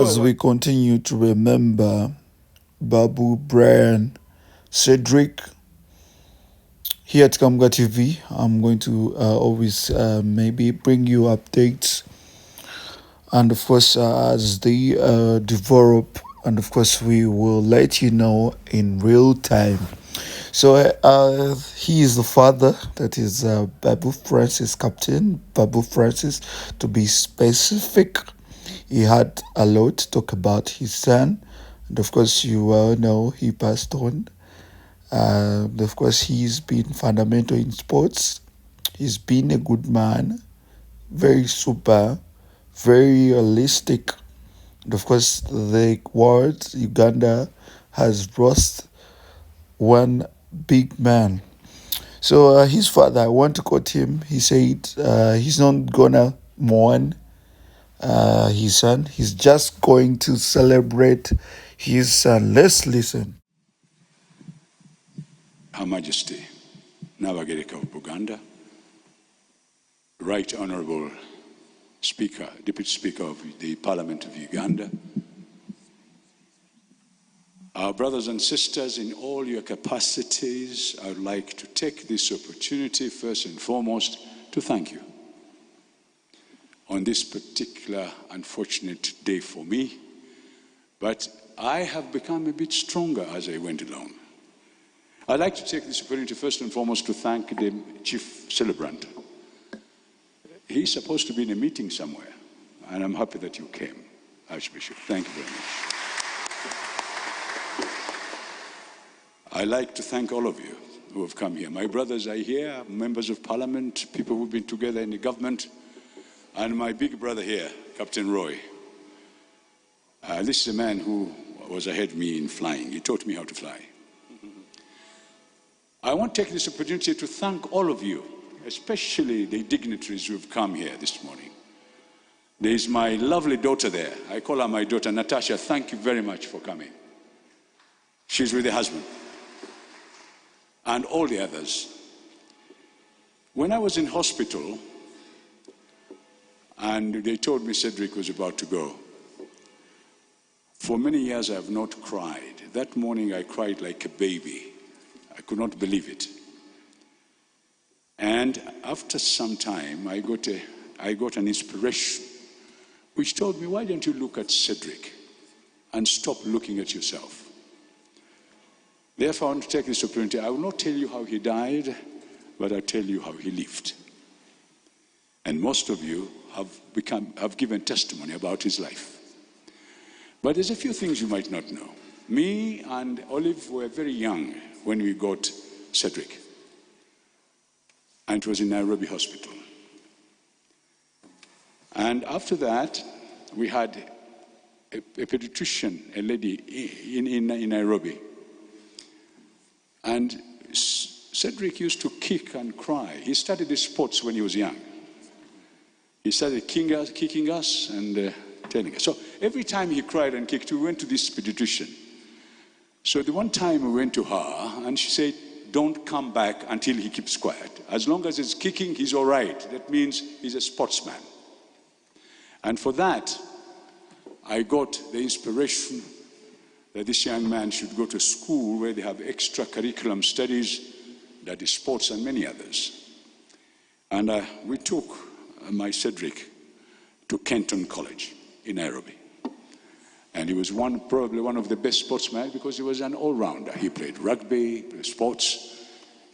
as we continue to remember Babu, Brian, Cedric, here at Kamga TV, I'm going to always maybe bring you updates, and of course, as they develop, and of course, we will let you know in real time. So he is the father, that is Babu Francis, Captain Babu Francis, to be specific. He had a lot to talk about his son, and of course, you well know he passed on. Of course, he's been fundamental in sports. He's been a good man, very super, very realistic. And of course, the world, Uganda, has lost one big man. So his father, I want to quote him. He said he's not gonna mourn his son. He's just going to celebrate his son. Let's listen. Her Majesty, Nabagereka of Buganda, Right Honourable Speaker, Deputy Speaker of the Parliament of Uganda, our brothers and sisters in all your capacities, I would like to take this opportunity first and foremost to thank you on this particular unfortunate day for me, but I have become a bit stronger as I went along. I'd like to take this opportunity first and foremost to thank the Chief Celebrant. He's supposed to be in a meeting somewhere, and I'm happy that you came, Archbishop. Thank you very much. I'd like to thank all of you who have come here. My brothers are here, members of Parliament, people who've been together in the government, and my big brother here, Captain Roy. This is a man who was ahead of me in flying. He taught me how to fly. I want to take this opportunity to thank all of you, especially the dignitaries who have come here this morning. There is my lovely daughter there. I call her my daughter, Natasha. Thank you very much for coming. She's with her husband. And all the others. When I was in hospital, and they told me Cedric was about to go, for many years I have not cried. That morning I cried like a baby. I could not believe it. And after some time, I got an inspiration which told me, why don't you look at Cedric and stop looking at yourself? Therefore, I want to take this opportunity. I will not tell you how he died, but I'll tell you how he lived. And most of you have given testimony about his life. But there's a few things you might not know. Me and Olive were very young when we got Cedric. And it was in Nairobi Hospital. And after that, we had a pediatrician, a lady in Nairobi. And Cedric used to kick and cry. He started the sports when he was young. He started kicking us and telling us. So every time he cried and kicked, we went to this pediatrician. So the one time we went to her, and she said, don't come back until he keeps quiet. As long as he's kicking, he's all right. That means he's a sportsman. And for that, I got the inspiration that this young man should go to school where they have extra curriculum studies, that is sports and many others. And we took my Cedric to Kenton College in Nairobi. And he was probably one of the best sportsmen because he was an all-rounder. He played rugby, played sports,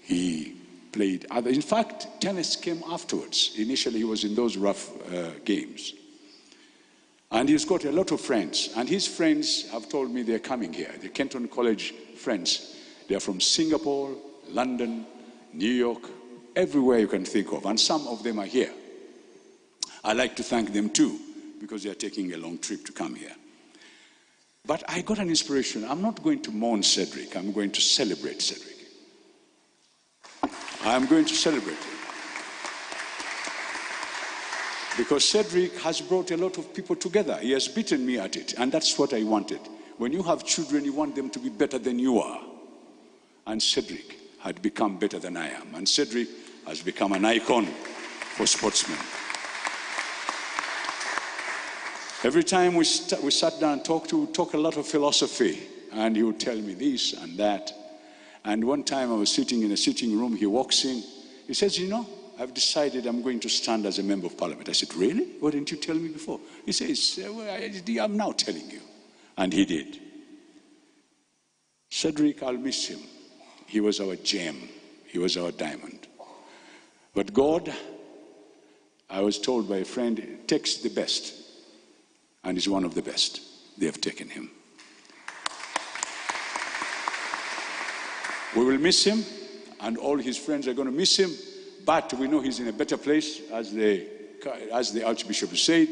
he played other. In fact, tennis came afterwards. Initially, he was in those rough games. And he's got a lot of friends. And his friends have told me they're coming here. The Kenton College friends. They're from Singapore, London, New York, everywhere you can think of. And some of them are here. I'd like to thank them too, because they are taking a long trip to come here. But I got an inspiration. I'm not going to mourn Cedric. I'm going to celebrate Cedric. I'm going to celebrate him. Because Cedric has brought a lot of people together. He has beaten me at it. And that's what I wanted. When you have children, you want them to be better than you are. And Cedric had become better than I am. And Cedric has become an icon for sportsmen. Every time we sat down and talk a lot of philosophy, and he would tell me this and that. And one time I was sitting in a sitting room, he walks in, he says, you know, I've decided I'm going to stand as a member of parliament. I said, really? Why didn't you tell me before? He says, well, I'm now telling you. And he did. Cedric, I'll miss him. He was our gem. He was our diamond. But God, I was told by a friend, takes the best. And he's one of the best. They have taken him. We will miss him, and all his friends are going to miss him, but we know he's in a better place, as the Archbishop said,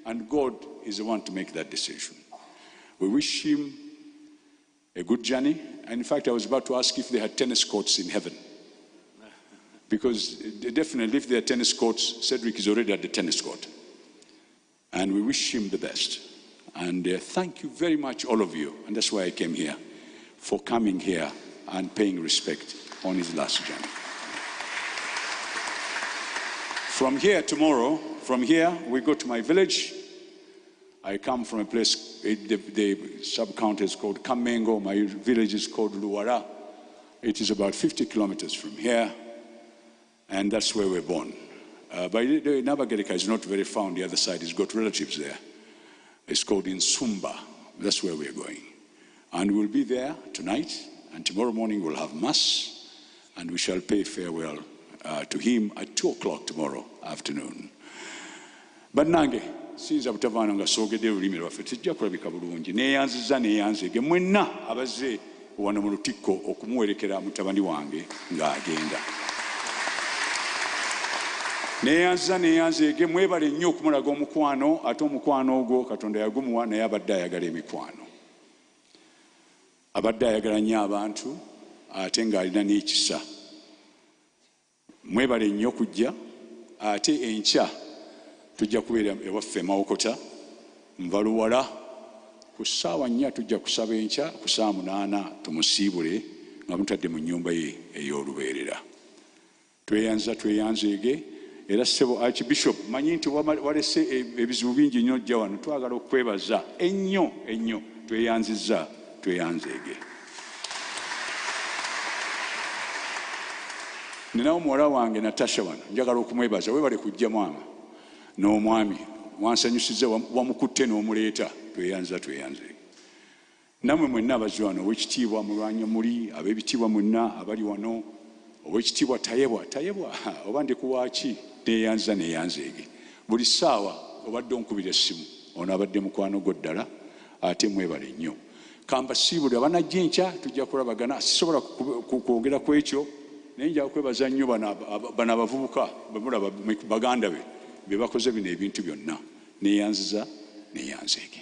and God is the one to make that decision. We wish him a good journey. And in fact, I was about to ask if they had tennis courts in heaven. Because definitely if there are tennis courts, Cedric is already at the tennis court. And we wish him the best. And thank you very much, all of you. And that's why I came here, for coming here and paying respect on his last journey. From here tomorrow, we go to my village. I come from a place, the sub-county is called Kamengo. My village is called Luwara. It is about 50 kilometers from here. And that's where we're born. But Nabagereka is not very far on the other side. He's got relatives there. It's called Insumba. That's where we're going. And we'll be there tonight. And tomorrow morning we'll have mass. And we shall pay farewell to him at 2 o'clock tomorrow afternoon. But nange, sinza butavaana nga soogedde olulimi lwaffe tujja kulabika bulungi. Neeyanzege mwenna abazze wano mu lutikko okumuwerekera mutabani wange ng'agenda. Neeyanzege mwebale nnyo okumulaga omukwano, ate omukwano ogwo Katonda yagumuwa naye abadde ayagala emikwano. Abadde ayagala nnyo abantu ate ng'alina n'ekisa. Mwebale nnyo kujja, ate enkya tujja kubeera ewaffe Mawokota, Nvaluwala, ku ssaawa 4 tujja kusaba enkya, ku ssaawa 8 tumusiibule nga mutadde mu nnyumba ye ey'olubeerera. Tweyanzege. Era ssebo Archbishop, manyi nti walese ebizibu bingi nnyo jja wano, twagala okwebaza ennyo. Tweyanzege. Ninawo muwala wange Natasha wano, njagala okumwebaza, weebale kujja mwama n'omwami, wansanyusiza wamukutte n'omuleeta. Tweyanzege. Nammwe mwenna abazze wano, ow'ekitiibwa mulwanya muli, ab'ebitiibwa mwenna abali wano, ow'ekitiibwa tayebwa oba ndikuwaaki. Neeyanzege. Buli ssaawa obadde onkubira essimu, ono abadde mukwano gwo ddala, ate mwebale nnyo. Kambasiibule abanajja enkya tujja kulabagana. Sisobola kwogera ku ekyo, naye njagala kwebaza nnyo bano abavubuka bamulaba baganda be bakoze bino ebintu byonna. Neeyanzege.